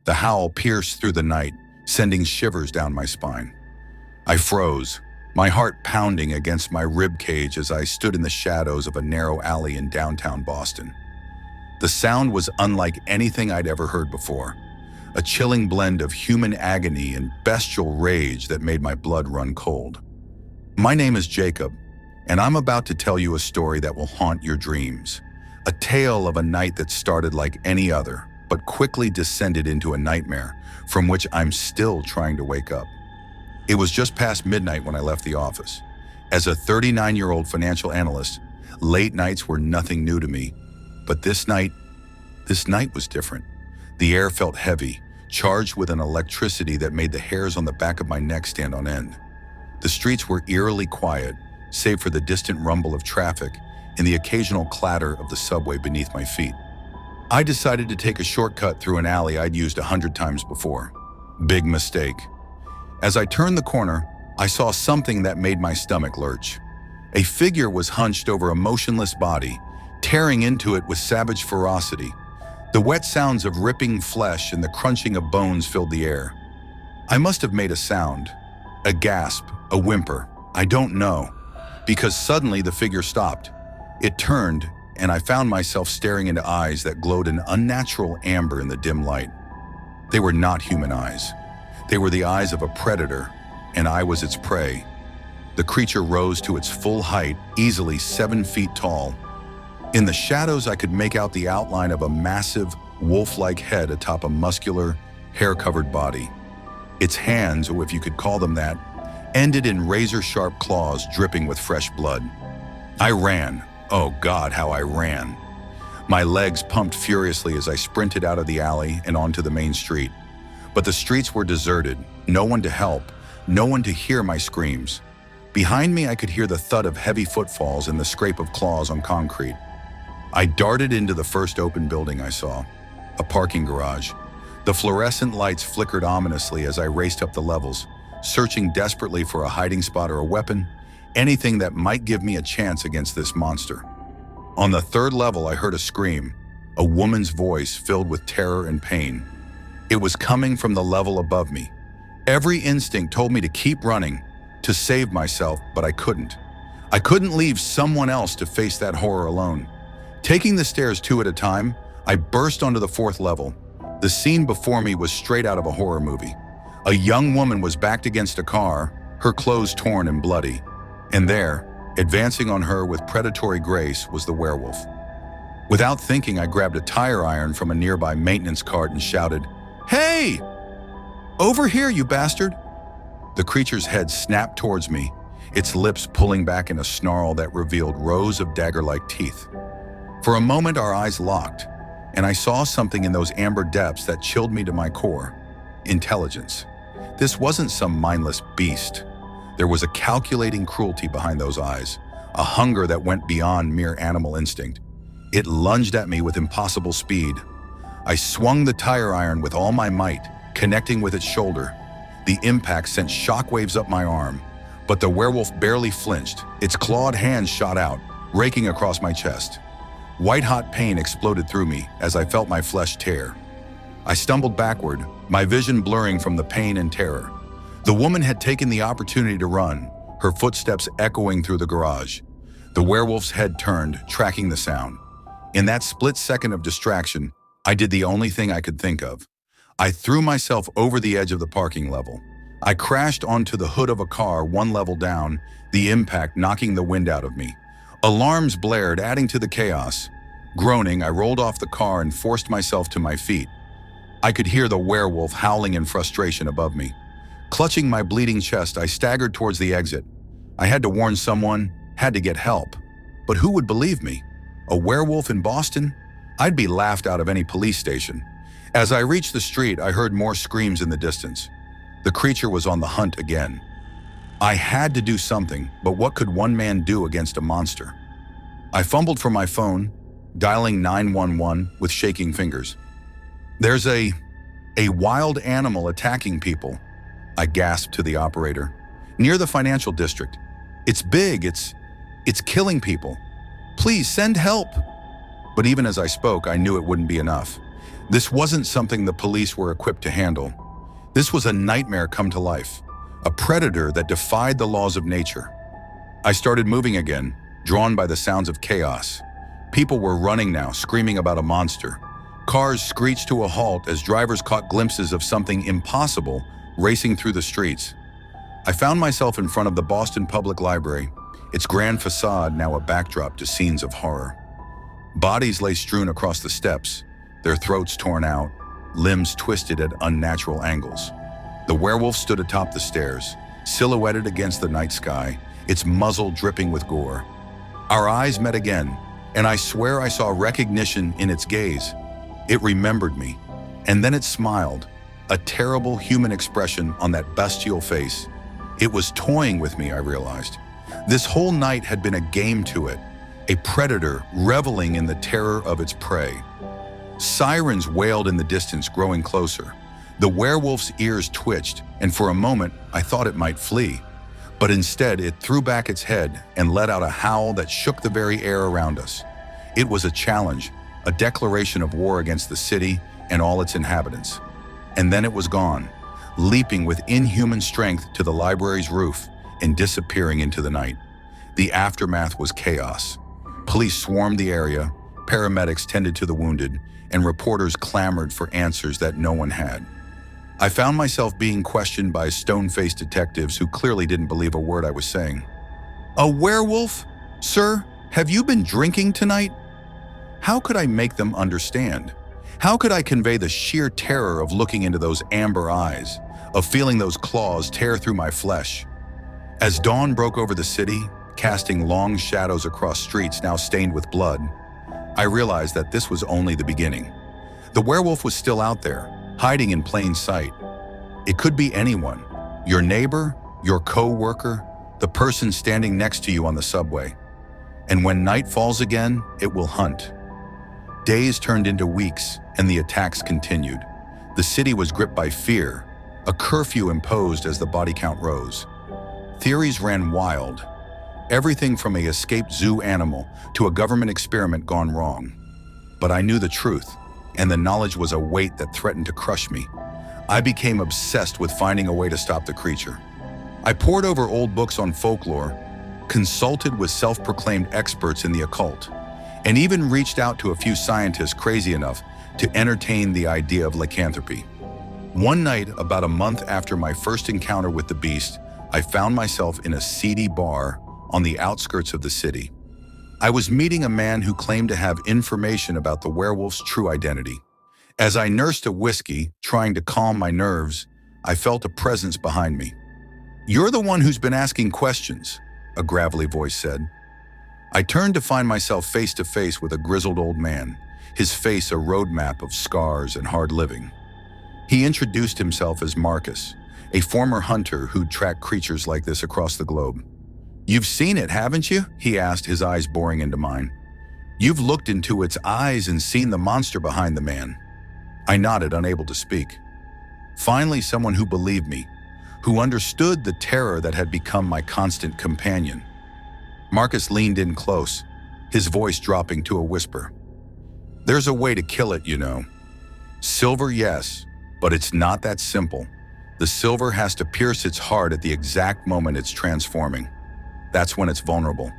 The howl pierced through the night, sending shivers down my spine. I froze, my heart pounding against my rib cage as I stood in the shadows of a narrow alley in downtown Boston. The sound was unlike anything I'd ever heard before, a chilling blend of human agony and bestial rage that made my blood run cold. My name is Jacob, and I'm about to tell you a story that will haunt your dreams. A tale of a night that started like any other, but quickly descended into a nightmare from which I'm still trying to wake up. It was just past midnight when I left the office. As a 39-year-old financial analyst, late nights were nothing new to me. But this night was different. The air felt heavy, charged with an electricity that made the hairs on the back of my neck stand on end. The streets were eerily quiet, save for the distant rumble of traffic and the occasional clatter of the subway beneath my feet. I decided to take a shortcut through an alley I'd used 100 times before. Big mistake. As I turned the corner, I saw something that made my stomach lurch. A figure was hunched over a motionless body, tearing into it with savage ferocity. The wet sounds of ripping flesh and the crunching of bones filled the air. I must have made a sound, a gasp, a whimper, I don't know, because suddenly the figure stopped. It turned, and I found myself staring into eyes that glowed an unnatural amber in the dim light. They were not human eyes. They were the eyes of a predator, and I was its prey. The creature rose to its full height, easily 7 feet tall. In the shadows, I could make out the outline of a massive, wolf-like head atop a muscular, hair-covered body. Its hands, or if you could call them that, ended in razor-sharp claws dripping with fresh blood. I ran. Oh God, how I ran. My legs pumped furiously as I sprinted out of the alley and onto the main street. But the streets were deserted, no one to help, no one to hear my screams. Behind me, I could hear the thud of heavy footfalls and the scrape of claws on concrete. I darted into the first open building I saw, a parking garage. The fluorescent lights flickered ominously as I raced up the levels, searching desperately for a hiding spot or a weapon, anything that might give me a chance against this monster. On the third level, I heard a scream, a woman's voice filled with terror and pain. It was coming from the level above me. Every instinct told me to keep running, to save myself, but I couldn't. I couldn't leave someone else to face that horror alone. Taking the stairs 2 at a time, I burst onto the 4th level. The scene before me was straight out of a horror movie. A young woman was backed against a car, her clothes torn and bloody. And there, advancing on her with predatory grace, was the werewolf. Without thinking, I grabbed a tire iron from a nearby maintenance cart and shouted, "Hey! Over here, you bastard!" The creature's head snapped towards me, its lips pulling back in a snarl that revealed rows of dagger-like teeth. For a moment, our eyes locked, and I saw something in those amber depths that chilled me to my core. Intelligence. This wasn't some mindless beast. There was a calculating cruelty behind those eyes, a hunger that went beyond mere animal instinct. It lunged at me with impossible speed. I swung the tire iron with all my might, connecting with its shoulder. The impact sent shockwaves up my arm, but the werewolf barely flinched. Its clawed hands shot out, raking across my chest. White-hot pain exploded through me as I felt my flesh tear. I stumbled backward, my vision blurring from the pain and terror. The woman had taken the opportunity to run, her footsteps echoing through the garage. The werewolf's head turned, tracking the sound. In that split second of distraction, I did the only thing I could think of. I threw myself over the edge of the parking level. I crashed onto the hood of a car 1 level down, the impact knocking the wind out of me. Alarms blared, adding to the chaos. Groaning, I rolled off the car and forced myself to my feet. I could hear the werewolf howling in frustration above me. Clutching my bleeding chest, I staggered towards the exit. I had to warn someone, had to get help. But who would believe me? A werewolf in Boston? I'd be laughed out of any police station. As I reached the street, I heard more screams in the distance. The creature was on the hunt again. I had to do something, but what could one man do against a monster? I fumbled for my phone, dialing 911 with shaking fingers. "There's a wild animal attacking people," I gasped to the operator. "Near the financial district. It's big, it's killing people. Please send help." But even as I spoke, I knew it wouldn't be enough. This wasn't something the police were equipped to handle. This was a nightmare come to life, a predator that defied the laws of nature. I started moving again, drawn by the sounds of chaos. People were running now, screaming about a monster. Cars screeched to a halt as drivers caught glimpses of something impossible racing through the streets. I found myself in front of the Boston Public Library, its grand facade now a backdrop to scenes of horror. Bodies lay strewn across the steps, their throats torn out, limbs twisted at unnatural angles. The werewolf stood atop the stairs, silhouetted against the night sky, its muzzle dripping with gore. Our eyes met again, and I swear I saw recognition in its gaze. It remembered me, and then it smiled, a terrible human expression on that bestial face. It was toying with me, I realized. This whole night had been a game to it, a predator reveling in the terror of its prey. Sirens wailed in the distance, growing closer. The werewolf's ears twitched, and for a moment, I thought it might flee. But instead, it threw back its head and let out a howl that shook the very air around us. It was a challenge, a declaration of war against the city and all its inhabitants. And then it was gone, leaping with inhuman strength to the library's roof and disappearing into the night. The aftermath was chaos. Police swarmed the area, paramedics tended to the wounded, and reporters clamored for answers that no one had. I found myself being questioned by stone-faced detectives who clearly didn't believe a word I was saying. "A werewolf? Sir, have you been drinking tonight?" How could I make them understand? How could I convey the sheer terror of looking into those amber eyes, of feeling those claws tear through my flesh? As dawn broke over the city, casting long shadows across streets now stained with blood, I realized that this was only the beginning. The werewolf was still out there, hiding in plain sight. It could be anyone, your neighbor, your co-worker, the person standing next to you on the subway. And when night falls again, it will hunt. Days turned into weeks, and the attacks continued. The city was gripped by fear, a curfew imposed as the body count rose. Theories ran wild. Everything from an escaped zoo animal to a government experiment gone wrong. But I knew the truth, and the knowledge was a weight that threatened to crush me. I became obsessed with finding a way to stop the creature. I pored over old books on folklore, consulted with self-proclaimed experts in the occult, and even reached out to a few scientists crazy enough to entertain the idea of lycanthropy. One night, about a month after my first encounter with the beast, I found myself in a seedy bar on the outskirts of the city. I was meeting a man who claimed to have information about the werewolf's true identity. As I nursed a whiskey, trying to calm my nerves, I felt a presence behind me. "You're the one who's been asking questions," a gravelly voice said. I turned to find myself face to face with a grizzled old man, his face a roadmap of scars and hard living. He introduced himself as Marcus, a former hunter who'd tracked creatures like this across the globe. "You've seen it, haven't you?" he asked, his eyes boring into mine. "You've looked into its eyes and seen the monster behind the man." I nodded, unable to speak. Finally, someone who believed me, who understood the terror that had become my constant companion. Marcus leaned in close, his voice dropping to a whisper. "There's a way to kill it, you know. Silver, yes, but it's not that simple. The silver has to pierce its heart at the exact moment it's transforming. That's when it's vulnerable."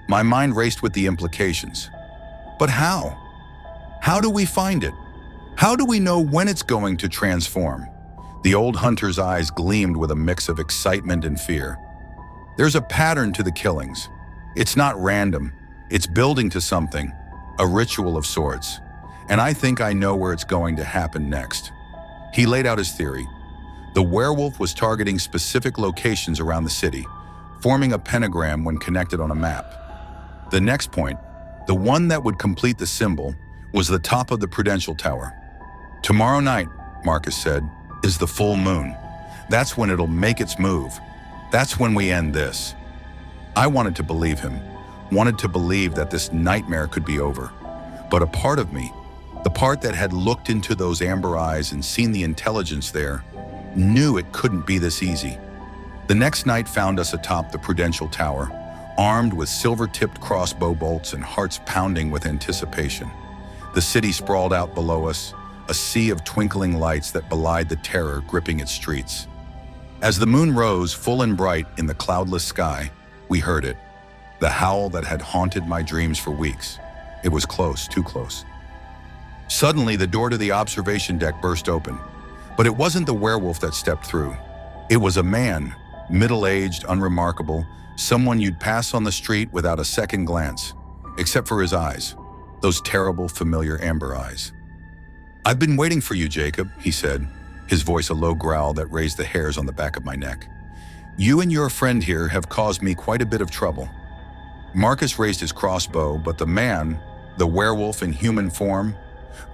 My mind raced with the implications. But how? How do we find it? How do we know when it's going to transform? The old hunter's eyes gleamed with a mix of excitement and fear. "There's a pattern to the killings. It's not random. It's building to something, a ritual of sorts. And I think I know where it's going to happen next." He laid out his theory. The werewolf was targeting specific locations around the city, forming a pentagram when connected on a map. The next point, the one that would complete the symbol, was the top of the Prudential Tower. "Tomorrow night," Marcus said, "is the full moon. That's when it'll make its move. That's when we end this." I wanted to believe him, wanted to believe that this nightmare could be over. But a part of me, the part that had looked into those amber eyes and seen the intelligence there, knew it couldn't be this easy. The next night found us atop the Prudential Tower, armed with silver-tipped crossbow bolts and hearts pounding with anticipation. The city sprawled out below us, a sea of twinkling lights that belied the terror gripping its streets. As the moon rose full and bright in the cloudless sky, we heard it, the howl that had haunted my dreams for weeks. It was close, too close. Suddenly, the door to the observation deck burst open, but it wasn't the werewolf that stepped through. It was a man, middle-aged, unremarkable, someone you'd pass on the street without a second glance, except for his eyes, those terrible, familiar amber eyes. "I've been waiting for you, Jacob," he said, his voice a low growl that raised the hairs on the back of my neck. "You and your friend here have caused me quite a bit of trouble." Marcus raised his crossbow, but the man, the werewolf in human form,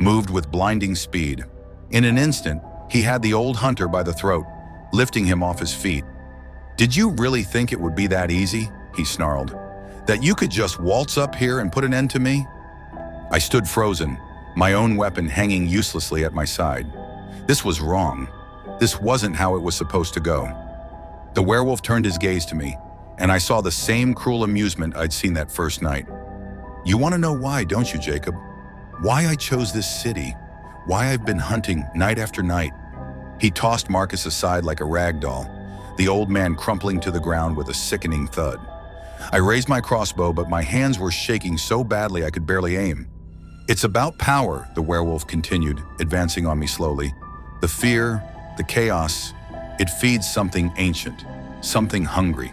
moved with blinding speed. In an instant, he had the old hunter by the throat, lifting him off his feet. "Did you really think it would be that easy?" he snarled. "That you could just waltz up here and put an end to me?" I stood frozen, my own weapon hanging uselessly at my side. This was wrong. This wasn't how it was supposed to go. The werewolf turned his gaze to me, and I saw the same cruel amusement I'd seen that first night. "You want to know why, don't you, Jacob? Why I chose this city? Why I've been hunting night after night?" He tossed Marcus aside like a rag doll, the old man crumpling to the ground with a sickening thud. I raised my crossbow, but my hands were shaking so badly I could barely aim. "It's about power," the werewolf continued, advancing on me slowly. "The fear, the chaos, it feeds something ancient, something hungry.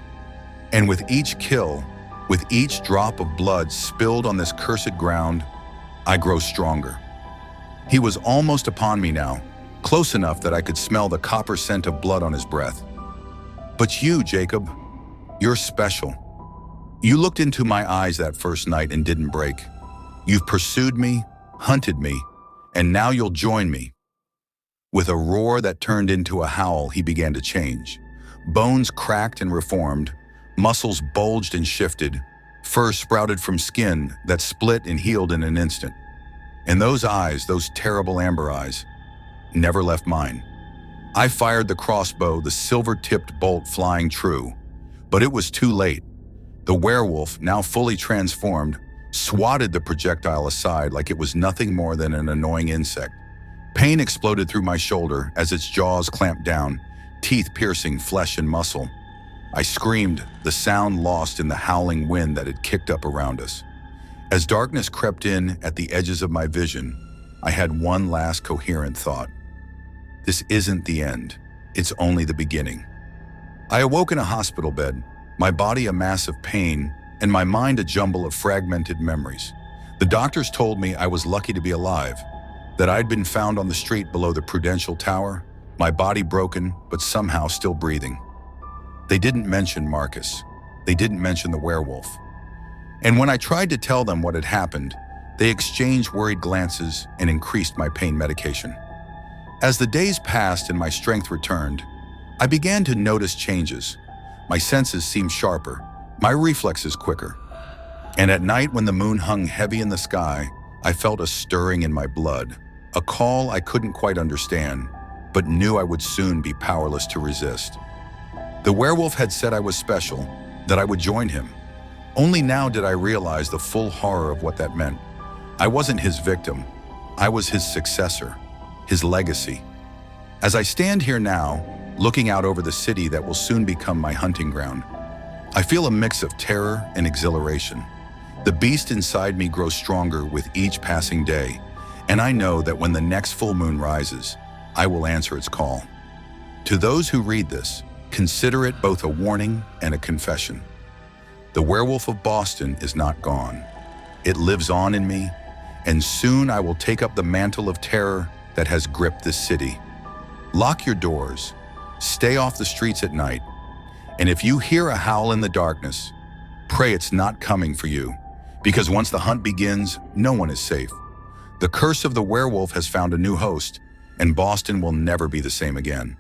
And with each kill, with each drop of blood spilled on this cursed ground, I grow stronger." He was almost upon me now, close enough that I could smell the copper scent of blood on his breath. "But you, Jacob, you're special. You looked into my eyes that first night and didn't break. You've pursued me, hunted me, and now you'll join me." With a roar that turned into a howl, he began to change. Bones cracked and reformed, muscles bulged and shifted, fur sprouted from skin that split and healed in an instant. And those eyes, those terrible amber eyes, never left mine. I fired the crossbow, the silver-tipped bolt flying true, but it was too late. The werewolf, now fully transformed, swatted the projectile aside like it was nothing more than an annoying insect. Pain exploded through my shoulder as its jaws clamped down, teeth piercing flesh and muscle. I screamed, the sound lost in the howling wind that had kicked up around us. As darkness crept in at the edges of my vision, I had one last coherent thought. This isn't the end. It's only the beginning. I awoke in a hospital bed, my body a mass of pain, and my mind a jumble of fragmented memories. The doctors told me I was lucky to be alive, that I'd been found on the street below the Prudential Tower, my body broken, but somehow still breathing. They didn't mention Marcus. They didn't mention the werewolf. And when I tried to tell them what had happened, they exchanged worried glances and increased my pain medication. As the days passed and my strength returned, I began to notice changes. My senses seemed sharper, my reflexes quicker. And at night when the moon hung heavy in the sky, I felt a stirring in my blood, a call I couldn't quite understand, but knew I would soon be powerless to resist. The werewolf had said I was special, that I would join him. Only now did I realize the full horror of what that meant. I wasn't his victim. I was his successor, his legacy. As I stand here now, looking out over the city that will soon become my hunting ground, I feel a mix of terror and exhilaration. The beast inside me grows stronger with each passing day, and I know that when the next full moon rises, I will answer its call. To those who read this, consider it both a warning and a confession. The Werewolf of Boston is not gone. It lives on in me, and soon I will take up the mantle of terror that has gripped this city. Lock your doors, stay off the streets at night, and if you hear a howl in the darkness, pray it's not coming for you, because once the hunt begins, no one is safe. The curse of the werewolf has found a new host, and Boston will never be the same again.